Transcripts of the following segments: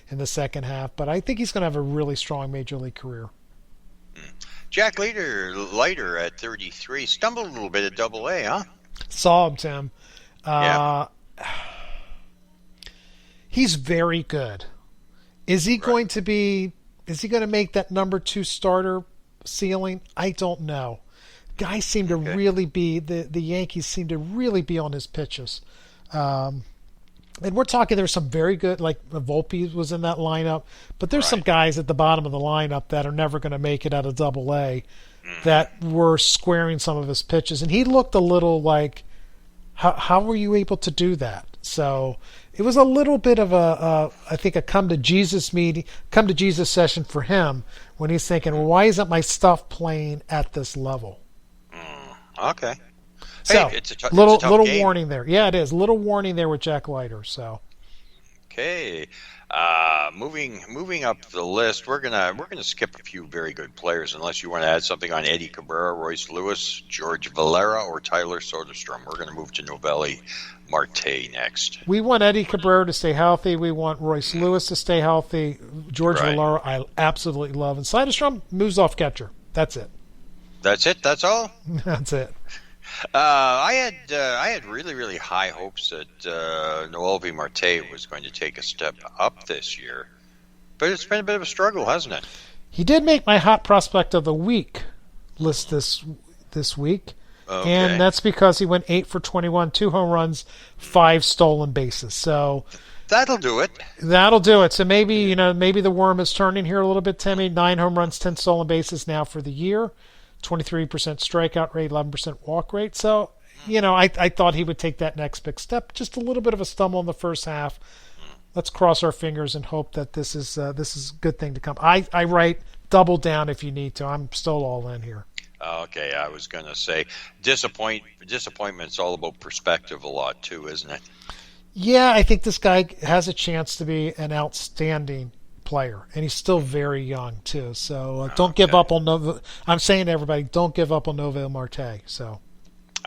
in the second half. But I think he's going to have a really strong major league career. Jack Leiter at 33 stumbled a little bit at Double A, huh? Saw him, Tim. Yeah. He's very good. Is he going to be? Is he going to make that number 2 starter ceiling? I don't know. Guys seem to really be the Yankees seem to really be on his pitches. And we're talking there's some very good, like Volpe was in that lineup, but there's some guys at the bottom of the lineup that are never going to make it out of Double A that were squaring some of his pitches, and he looked a little like, how were you able to do that? So it was a little bit of I think a come to Jesus session for him when he's thinking, well, why isn't my stuff playing at this level? Okay. So, hey, it's a little game. warning there. Yeah, it is. Little warning there with Jack Leiter. So, okay, moving up the list, we're gonna skip a few very good players unless you want to add something on Eddie Cabrera, Royce Lewis, George Valera, or Tyler Soderstrom. We're gonna move to Noelvi Marte next. We want Eddie Cabrera to stay healthy. We want Royce Lewis to stay healthy. George Valera, I absolutely love, and Soderstrom moves off catcher. That's it. That's it. That's all. That's it. I had really, really high hopes that Noelvi Marte was going to take a step up this year, but it's been a bit of a struggle, hasn't it? He did make my hot prospect of the week list this week, and that's because he went 8 for 21, 2 home runs, 5 stolen bases. So that'll do it. That'll do it. So maybe the worm is turning here a little bit, Timmy. 9 home runs, 10 stolen bases now for the year. 23% strikeout rate, 11% walk rate. So, I thought he would take that next big step. Just a little bit of a stumble in the first half. Let's cross our fingers and hope that this is a good thing to come. I write double down if you need to. I'm still all in here. Okay, I was going to say disappointment's all about perspective a lot too, isn't it? Yeah, I think this guy has a chance to be an outstanding player, and he's still very young too. So don't give up on I'm saying to everybody, don't give up on Noelvi Marte. So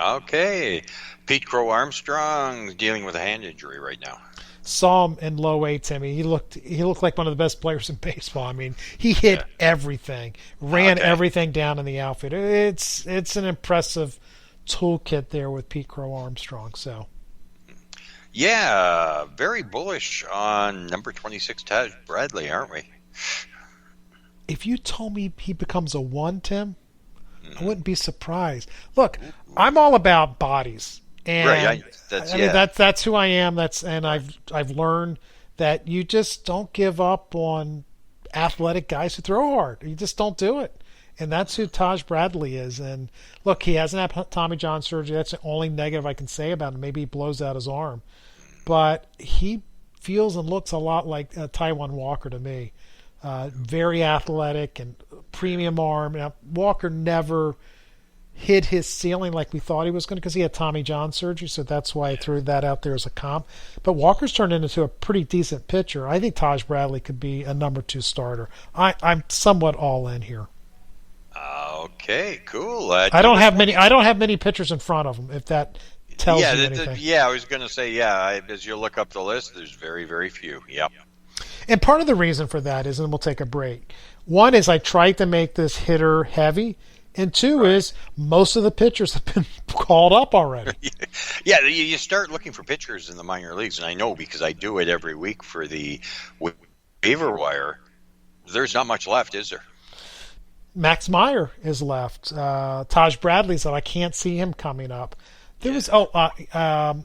okay, Pete Crow Armstrong dealing with a hand injury right now. Saw him in low A, Timmy. He looked like one of the best players in baseball. I mean, he hit everything, ran everything down in the outfield. It's an impressive toolkit there with Pete Crow Armstrong. So. Yeah, very bullish on number 26, Taj Bradley, aren't we? If you told me he becomes a 1, Tim, I wouldn't be surprised. Look, I'm all about bodies, and that's who I am. I've learned that you just don't give up on athletic guys who throw hard. You just don't do it. And that's who Taj Bradley is. And look, he hasn't had Tommy John surgery. That's the only negative I can say about him. Maybe he blows out his arm. But he feels and looks a lot like Taijuan Walker to me. Very athletic and premium arm. Now, Walker never hit his ceiling like we thought he was going to because he had Tommy John surgery, so that's why I threw that out there as a comp. But Walker's turned into a pretty decent pitcher. I think Taj Bradley could be a number 2 starter. I'm somewhat all in here. Okay, cool. I don't have many pitchers in front of him. If that tells you anything. I was going to say, as you look up the list, there's very, very few. Yep. And part of the reason for that is, and we'll take a break. One is I tried to make this hitter heavy, and 2 is most of the pitchers have been called up already. Yeah, you start looking for pitchers in the minor leagues, and I know because I do it every week for the waiver wire. There's not much left, is there? Max Meyer is left. Taj Bradley's up. I can't see him coming up. There was the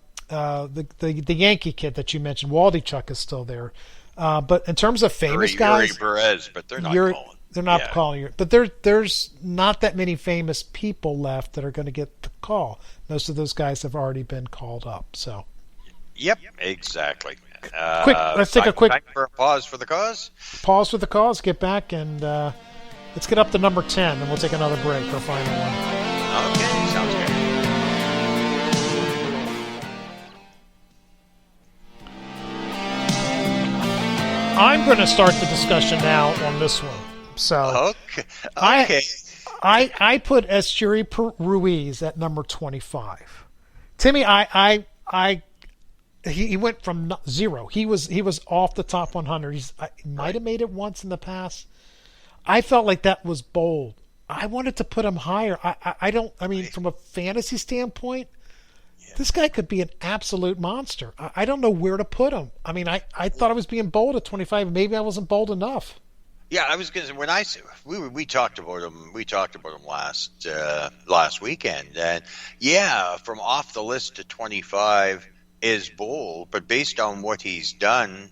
Yankee kid that you mentioned, Waldichuk, is still there. But in terms of famous guys, Yuri Perez, but they're not calling. They're not calling you. But there's not that many famous people left that are going to get the call. Most of those guys have already been called up. So. Yep, exactly. Quick, let's take a quick pause for the cause. Pause for the cause. Get back and let's get up to number 10, and we'll take another break for final one. Okay, sounds good. I'm going to start the discussion now on this one. So, okay. I put Esteury Ruiz at number 25. Timmy, I he went from 0. He was off the top 100. He might have made it once in the past. I felt like that was bold. I wanted to put him higher. I mean, from a fantasy standpoint, this guy could be an absolute monster. I don't know where to put him. I mean, I thought I was being bold at 25. Maybe I wasn't bold enough. Yeah, I was going to say we talked about him. We talked about him last weekend, and from off the list to 25 is bold, but based on what he's done,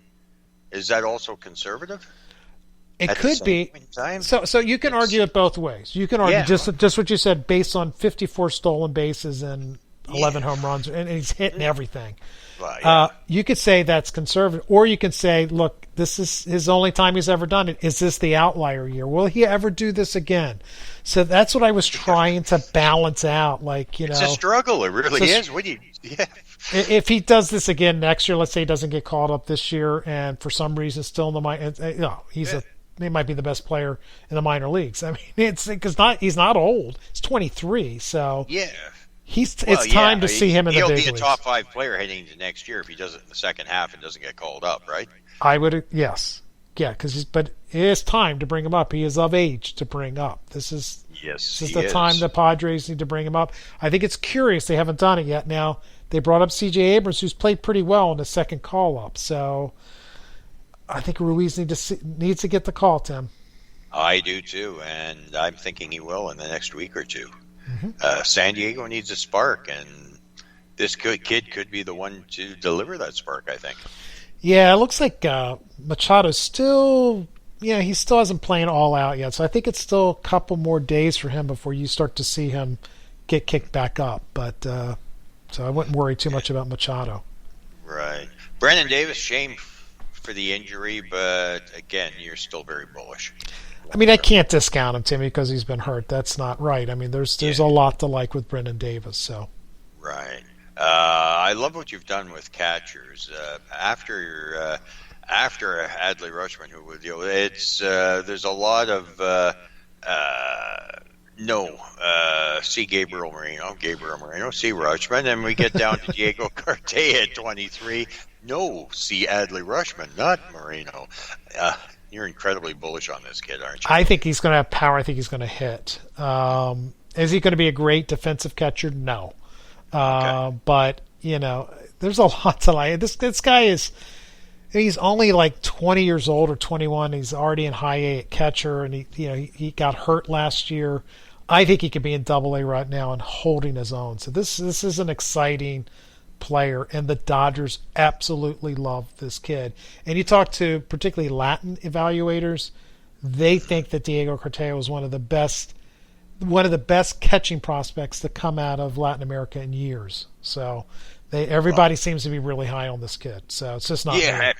is that also conservative? It could be. So you can argue it both ways. You can argue just what you said, based on 54 stolen bases and 11 home runs, and he's hitting everything. You could say that's conservative, or you can say, look, this is his only time he's ever done it. Is this the outlier year? Will he ever do this again? So that's what I was trying to balance out. It's a struggle. It really is. If he does this again next year, let's say he doesn't get called up this year, and for some reason still in the minor, he might be the best player in the minor leagues. I mean, it's because he's not old. He's 23, so it's time to see him in the big leagues. He'll be a top 5 player heading into next year if he does it in the second half and doesn't get called up, right? I would, yes, but it is time to bring him up. He is of age to bring up. This is the time the Padres need to bring him up. I think it's curious they haven't done it yet. Now they brought up C.J. Abrams, who's played pretty well in the second call up, so I think Ruiz needs to get the call, Tim. I do too, and I'm thinking he will in the next week or two. Mm-hmm. San Diego needs a spark, and this kid could be the one to deliver that spark, I think. Yeah, it looks like Machado's still, he still hasn't played all out yet, so I think it's still a couple more days for him before you start to see him get kicked back up. But so I wouldn't worry too much about Machado. Right. Brennan Davis, shame for the injury, but again, you're still very bullish. I mean, I can't discount him, Timmy, because he's been hurt. That's not right. I mean, there's a lot to like with Brennan Davis. So. Right. I love what you've done with catchers. After Adley Rutschman, who would deal with it, there's a lot of see Gabriel Moreno, see Rutschman, and we get down to Diego Cartaya at 23. No, see Adley Rutschman, not Moreno. You're incredibly bullish on this kid, aren't you? I think he's going to have power. I think he's going to hit. Is he going to be a great defensive catcher? No. But, there's a lot to like. This guy he's only like 20 years old or 21. He's already in high A at catcher, and he got hurt last year. I think he could be in Double A right now and holding his own. So this is an exciting player, and the Dodgers absolutely love this kid. And you talk to particularly Latin evaluators, they think that Diego Cartaya was one of the best catching prospects to come out of Latin America in years. So everybody seems to be really high on this kid. So it's just not right.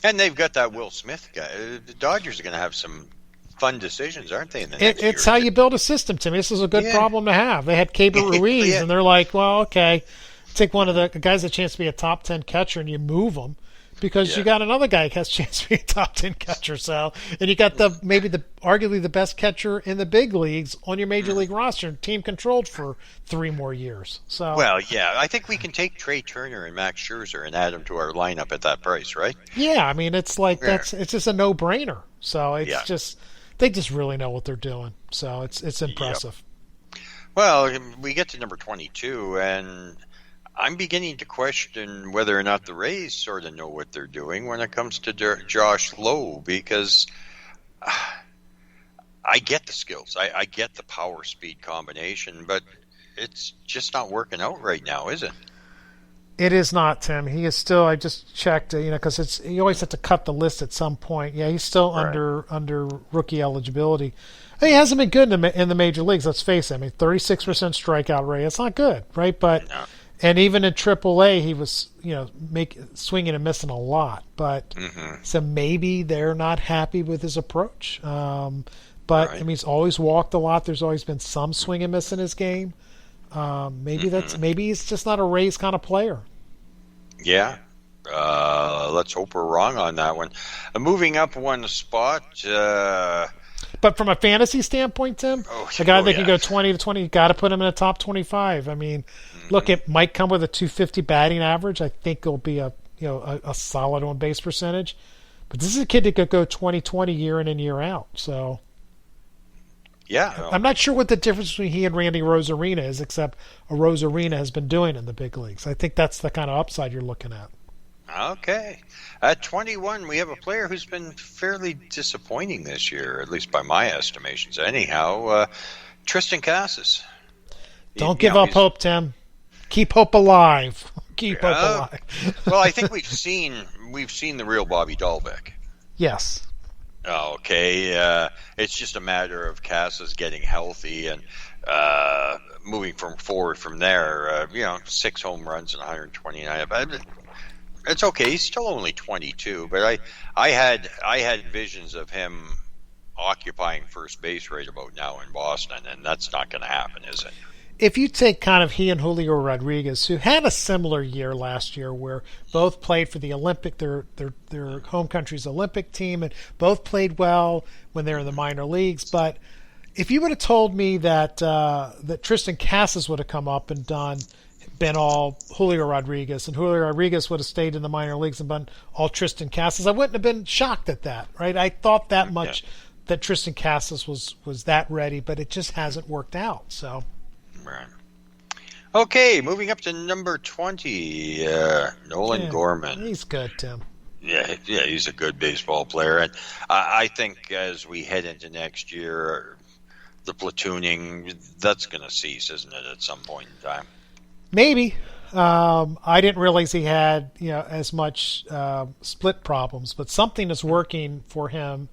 And they've got that Will Smith guy. The Dodgers are going to have some fun decisions, aren't they? It's how you build a system, Timmy. This is a good problem to have. They had Keibert Ruiz, and they're like, well, okay, take one of the guys that chance to be a top 10 catcher and you move him because you got another guy that has a chance to be a top 10 catcher. So, and you got arguably the best catcher in the big leagues on your major league roster, team controlled for 3 more years. So, I think we can take Trey Turner and Max Scherzer and add them to our lineup at that price, right? Yeah, I mean, it's like it's just a no-brainer. So it's just they just really know what they're doing. So it's impressive. Yep. Well, we get to number 22, and I'm beginning to question whether or not the Rays sort of know what they're doing when it comes to Josh Lowe, because I get the skills. I get the power-speed combination, but it's just not working out right now, is it? It is not, Tim. He is still, I just checked, because you always have to cut the list at some point. Yeah, he's still under rookie eligibility. He hasn't been good in the major leagues, let's face it. I mean, 36% strikeout rate. It's not good, right? But... No. And even in AAA, he was, swinging and missing a lot. But so maybe they're not happy with his approach. But I mean, he's always walked a lot. There's always been some swing and miss in his game. Maybe he's just not a Rays kind of player. Yeah. Let's hope we're wrong on that one. Moving up one spot. But from a fantasy standpoint, Tim, a guy that can go 20 to 20, you got to put him in a top 25. I mean, Look, it might come with a 250 batting average. I think it'll be a solid on base percentage. But this is a kid that could go 20-20 year in and year out. So, yeah, I'm not sure what the difference between he and Randy Rosarina is, except Rosarina has been doing in the big leagues. I think that's the kind of upside you're looking at. Okay. At 21, we have a player who's been fairly disappointing this year, at least by my estimations. Anyhow, Triston Casas. Don't give up hope, Tim. Keep hope alive. Keep hope alive. Well, I think we've seen the real Bobby Dalbec. Yes. Okay. It's just a matter of Casas getting healthy and moving forward from there. 6 home runs and 129. It's okay. He's still only 22, but I had visions of him occupying first base right about now in Boston, and that's not going to happen, is it? If you take kind of he and Julio Rodriguez, who had a similar year last year, where both played for the Olympic, their home country's Olympic team, and both played well when they were in the minor leagues, but if you would have told me that Triston Casas would have come up and been all Julio Rodriguez, and Julio Rodriguez would have stayed in the minor leagues and been all Triston Casas, I wouldn't have been shocked at that, right? I thought that much that Triston Casas was that ready, but it just hasn't worked out. So, right. Okay, moving up to number 20, Nolan Gorman. He's good, Tim. Yeah, he's a good baseball player, and I think as we head into next year, the platooning, that's going to cease, isn't it, at some point in time? Maybe. I didn't realize he had as much split problems, but something is working for him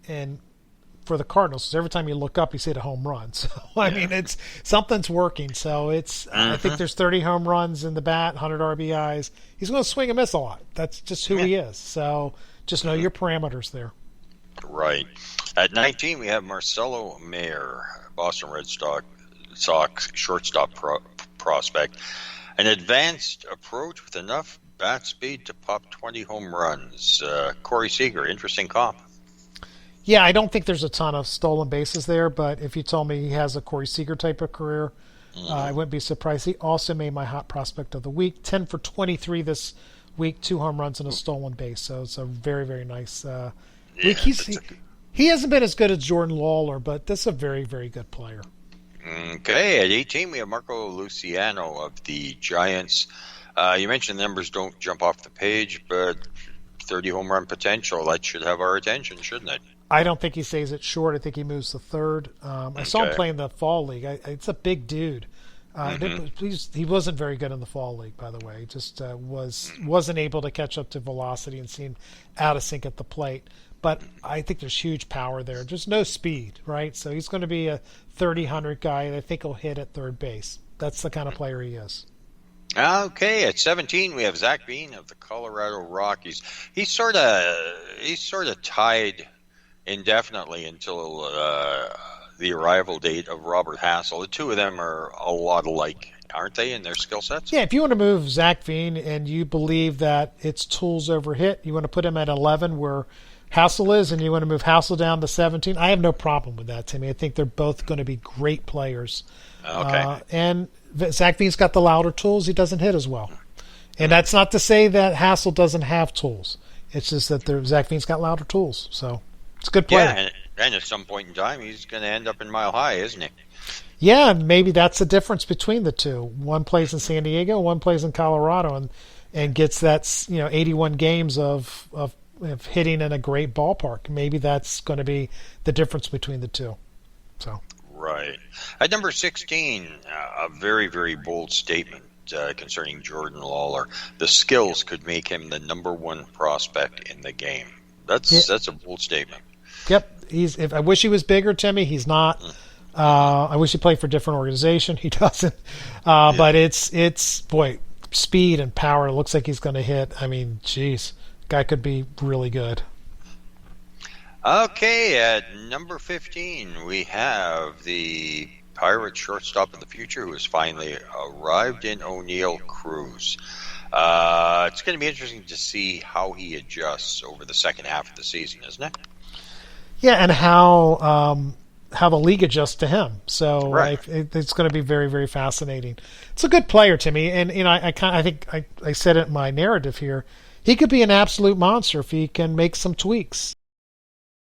and for the Cardinals. Because every time you look up, he's hit a home run. So I mean, it's something's working. So it's I think there's 30 home runs in the bat, 100 RBIs. He's going to swing and miss a lot. That's just who he is. So just know your parameters there. Right. At 19, we have Marcelo Mayer, Boston Red Sox shortstop prospect. An advanced approach with enough bat speed to pop 20 home runs. Corey Seager, interesting comp. Yeah, I don't think there's a ton of stolen bases there, but if you told me he has a Corey Seager type of career, I wouldn't be surprised. He also made my hot prospect of the week, 10 for 23 this week, 2 home runs and a stolen base. So it's a very, very nice week. He hasn't been as good as Jordan Lawler, but this is a very, very good player. Okay, at 18, we have Marco Luciano of the Giants. You mentioned the numbers don't jump off the page, but 30 home run potential, that should have our attention, shouldn't it? I don't think he stays it short. I think he moves to third. I saw him play in the fall league. It's a big dude. He wasn't very good in the fall league, by the way. He just wasn't able to catch up to velocity and seemed out of sync at the plate. But I think there's huge power there. Just no speed, right? So he's going to be a 30-100 guy, and I think he'll hit at third base. That's the kind of player he is. Okay, at 17, we have Zach Bean of the Colorado Rockies. He's sort of tied indefinitely until the arrival date of Robert Hassel. The two of them are a lot alike, aren't they, in their skill sets? Yeah, if you want to move Zach Bean and you believe that it's tools over hit, you want to put him at 11 where Hassel is, and you want to move Hassel down to 17, I have no problem with that, Timmy. I think they're both going to be great players. Okay. And Zach Bean's got the louder tools. He doesn't hit as well. And that's not to say that Hassel doesn't have tools. It's just that Zach Bean's got louder tools. So it's a good player. Yeah, and at some point in time, he's going to end up in Mile High, isn't he? Yeah, and maybe that's the difference between the two. One plays in San Diego, one plays in Colorado, and gets that 81 games of hitting in a great ballpark. Maybe that's going to be the difference between the two. So right. At number 16, a very, very bold statement concerning Jordan Lawler. The skills could make him the number one prospect in the game. That's a bold statement. Yep. I wish he was bigger, Timmy. He's not. I wish he played for a different organization. He doesn't. But it's boy, speed and power. It looks like he's going to hit. I mean, geez. Guy could be really good. Okay, at number 15, we have the Pirate shortstop of the future who has finally arrived in O'Neal Cruz. It's going to be interesting to see how he adjusts over the second half of the season, isn't it? Yeah, and how how the league adjusts to him. So it's going to be very, very fascinating. It's a good player to me, and I think I said it in my narrative here. He could be an absolute monster if he can make some tweaks.